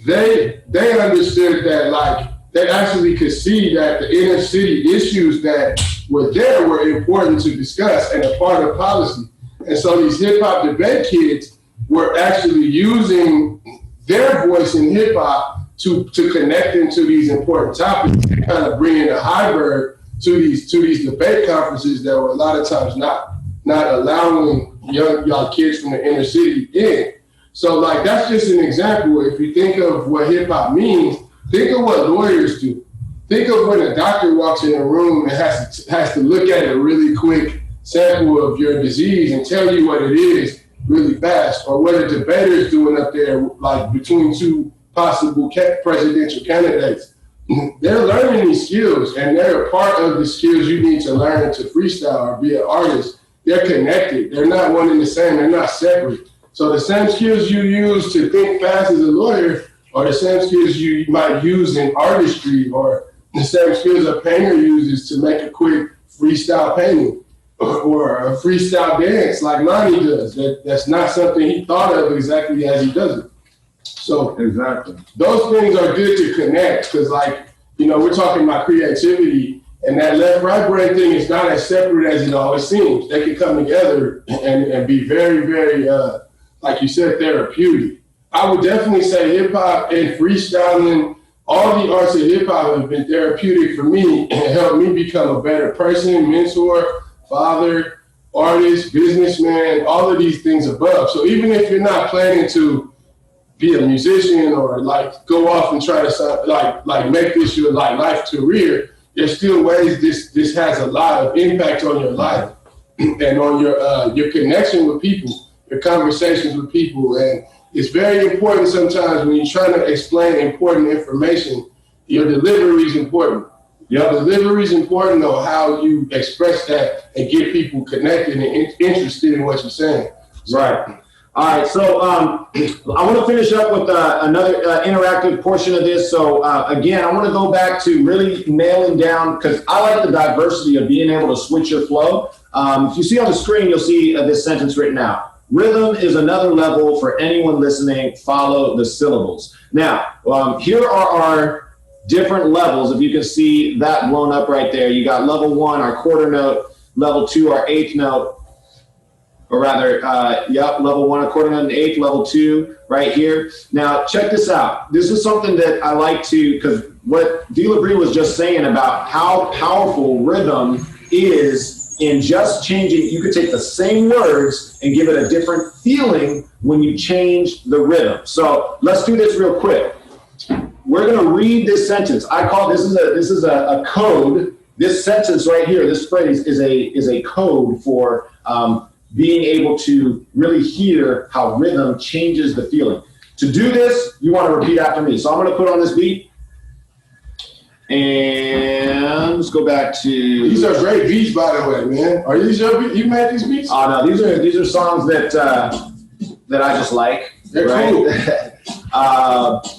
they understood that like they actually could see that the inner city issues that were there were important to discuss and a part of policy. And so these hip hop debate kids were actually using their voice in hip hop to connect into these important topics and kind of bringing a hybrid to these debate conferences that were a lot of times not allowing young kids from the inner city in. So like that's just an example. If you think of what hip hop means, think of what lawyers do. Think of when a doctor walks in a room and has to look at a really quick sample of your disease and tell you what it is really fast, or what a debater is doing up there, like between two possible presidential candidates. They're learning these skills, and they're a part of the skills you need to learn to freestyle or be an artist. They're connected. They're not one and the same. They're not separate. So the same skills you use to think fast as a lawyer are the same skills you might use in artistry, or the same skills a painter uses to make a quick freestyle painting or a freestyle dance like Lonnie does. That's not something he thought of exactly as he does it. So exactly, those things are good to connect because, like, we're talking about creativity, and that left-right brain thing is not as separate as it always seems. They can come together and be very, very, like you said, therapeutic. I would definitely say hip-hop and freestyling, all the arts of hip-hop have been therapeutic for me and helped me become a better person, mentor, father, artist, businessman, all of these things above. So even if you're not planning to be a musician or like go off and try to like make this your life career, there's still ways this has a lot of impact on your life. and on your connection with people, your conversations with people. And it's very important sometimes when you're trying to explain important information, your delivery is important. Your delivery is important on how you express that and get people connected and interested in what you're saying. Right. All right, so I want to finish up with another interactive portion of this. So again, I want to go back to really nailing down, because I like the diversity of being able to switch your flow. If you see on the screen, you'll see this sentence written out. Rhythm is another level for anyone listening. Follow the syllables. Now, here are our different levels. If you can see that blown up right there, you got level 1, our quarter note, level 2, our eighth note. Or rather, level 1, a quarter note, and eighth, level 2, right here. Now, check this out. This is something that I like to, because what D. Labrie was just saying about how powerful rhythm is in just changing. You could take the same words and give it a different feeling when you change the rhythm. So let's do this real quick. We're going to read this sentence. I call this is a code. This sentence right here, this phrase is a code for being able to really hear how rhythm changes the feeling. To do this, you want to repeat after me. So I'm going to put on this beat. And let's go back to... These are great beats, by the way, man. Are these your beats? You made these beats? Oh, no, these are songs that I just like. They're right? cool.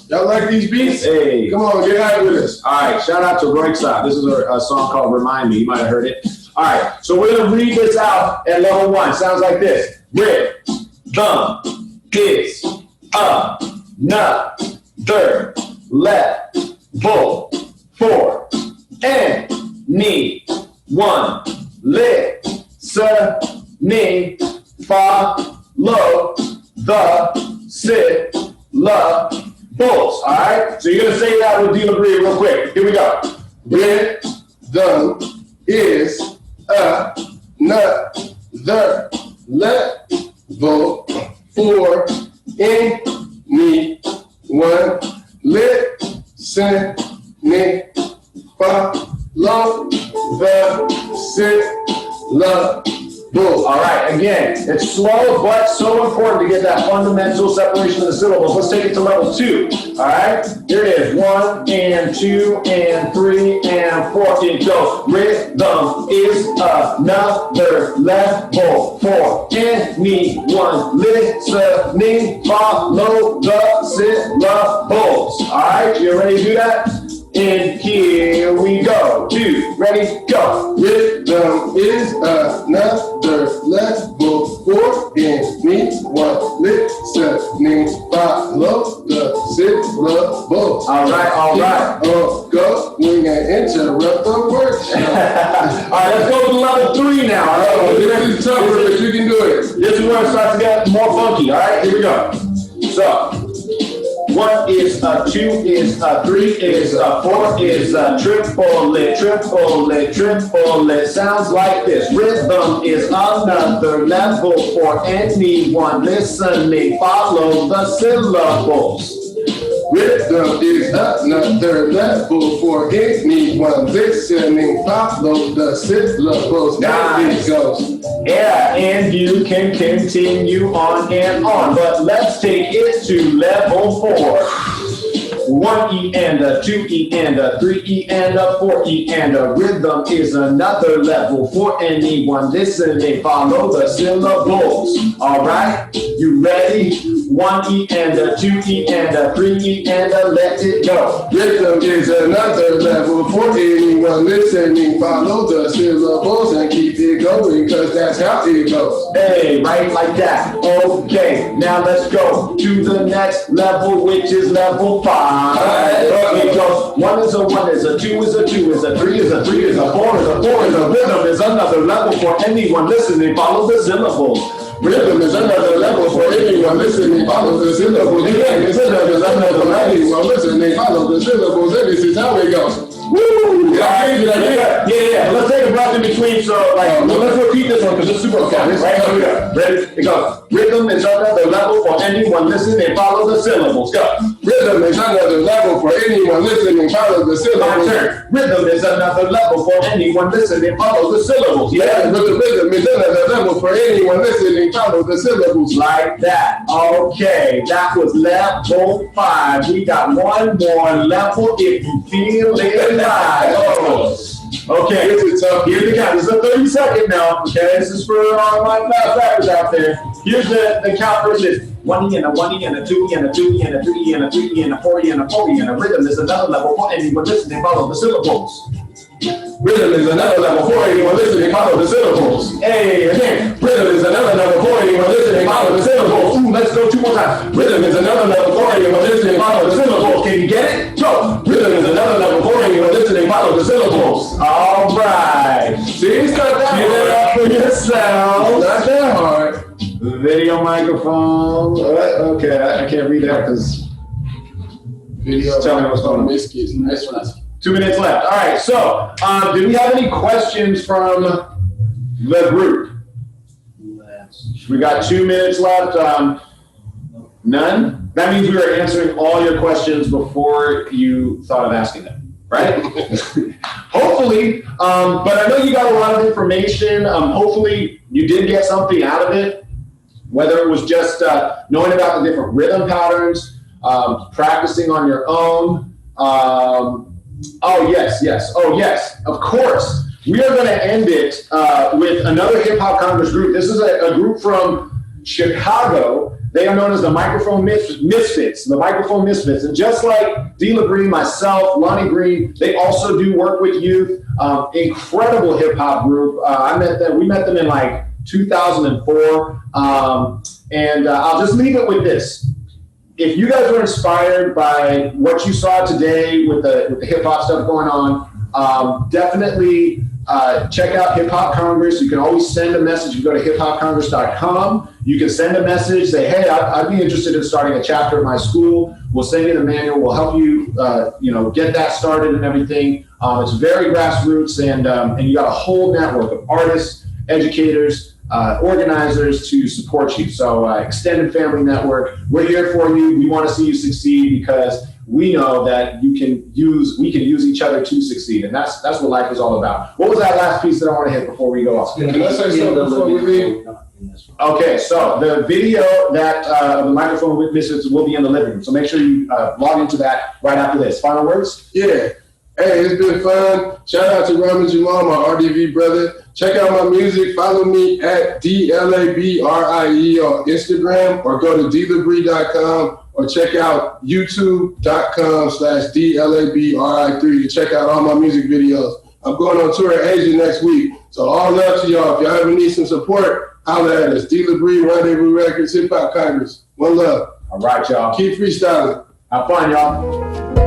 Y'all like these beats? Hey. Come on, get out with us. All right, shout out to Roykside. This is a song called Remind Me. You might have heard it. All right, so we're going to read this out at level 1. Sounds like this. Rhythm is another level for anyone listening. Follow the syllables. All right, so you're going to say that with D. Labrie real quick. Here we go. Rhythm is another level for anyone listening. Follow the syllables. All right, again, it's slow, but so important to get that fundamental separation of the syllables. Let's take it to level 2. All right, here it is. 1 and 2 and 3 and 4. It goes. Rhythm is another level for anyone listening. Follow the syllables. All right, you ready to do that? And here we go. 2, ready, go. Rhythm is another level for anyone listening. Follow the syllables. All right. Go, we can interrupt the workshop. All right, let's go to level 3 now. All right, this is tougher, but you can do it. This is where it starts to get more funky. All right, here we go. So, 1 is 2 is 3 is 4 is triple. Sounds like this. Rhythm is another level for anyone listening. Follow the syllables. Rhythm is another level for anyone listening. Follow the syllables. Now it goes. Yeah, and you can continue on and on, but let's take it to level 4. 1E and a 2E and a 3E and a 4E and a rhythm is another level for anyone listening. Follow the syllables. All right, you ready? 1E and a 2E and a 3E and a let it go. Rhythm is another level for anyone listening. Follow the syllables and keep it going, cause that's how it goes. Hey, right like that. Okay, now let's go to the next level, which is level 5. It goes 1 is a 1 is a 2 is a 2 is a 3 is a 3 is a 4 is a 4 is a rhythm is another level for anyone listening. Follow the syllables. Rhythm is another level for anyone listening. Follow the syllables. Rhythm is another level for anyone listening. Follow the syllables. And this is how it goes. Woo! Yeah. Let's take a breath in between. So, let's repeat this one because it's super fun. Right? Here we go. Ready? It goes. Rhythm is another level for anyone listening and follow the syllables. Go. Rhythm is another level for anyone listening and follow the syllables. My turn. Rhythm is another level for anyone listening and follow the syllables. Yeah, but the rhythm is another level for anyone listening and follow the syllables. Like that. Okay, that was level 5. We got one more level if you feel it right. Okay, This is tough. here's the count. This is a 30-second now. Okay, this is for all my fast rappers out there. Here's the count versus 1E and a 1E and a 2E and a 2E and a 3E and a 3E and a 4E and a 4E and a rhythm is another level for anyone listening. Follow the syllables. Rhythm is another level for anyone listening. Follow the syllables. Hey, again. Rhythm is another level for anyone listening. Follow the syllables. Ooh, let's go 2 more times. Rhythm is another level for anyone listening. Follow the syllables. Can you get it? Go. Rhythm is another level for anyone listening. Follow the syllables. All right. See, it's not that Give it up for yourself. Not that hard. Video microphone. Okay, I can't read that because Video. Tell me what's going on. Biscuits. Nice one. 2 minutes left. All right, so do we have any questions from the group? We got 2 minutes left. None? That means we were answering all your questions before you thought of asking them, right? Hopefully, but I know you got a lot of information. Hopefully you did get something out of it, whether it was just knowing about the different rhythm patterns, practicing on your own. Oh, yes, of course. We are going to end it with another Hip Hop Congress group. This is a group from Chicago. They are known as the Microphone Misfits, the Microphone Misfits. And just like D. LaBrie, myself, Lonnie Green, they also do work with youth. Incredible hip hop group. We met them in like 2004. And I'll just leave it with this. If you guys were inspired by what you saw today with the hip hop stuff going on, definitely check out Hip Hop Congress. You can always send a message. You go to hiphopcongress.com. You can send a message, say, hey, I'd be interested in starting a chapter at my school. We'll send you the manual. We'll help you, get that started and everything. It's very grassroots, and you got a whole network of artists, educators, organizers to support you. So extended family network, we're here for you. We want to see you succeed because we know that we can use each other to succeed. And that's what life is all about. What was that last piece that I want to hit before we go off? Can I say something before we leave? Okay, so the video that the Microphone with Misfits will be in the living room. So make sure you log into that right after this. Final words? Yeah. Hey, it's been fun. Shout out to Ramen Jamal, my RDV brother. Check out my music. Follow me at DLABRIE on Instagram, or go to dlabrie.com, or check out youtube.com/DLABRI3 to check out all my music videos. I'm going on tour in Asia next week. So all love to y'all. If y'all ever need some support, holla at us. D. LaBrie, Rendezvous Records, Hip Hop Congress. One love. All right, y'all. Keep freestyling. Have fun, y'all.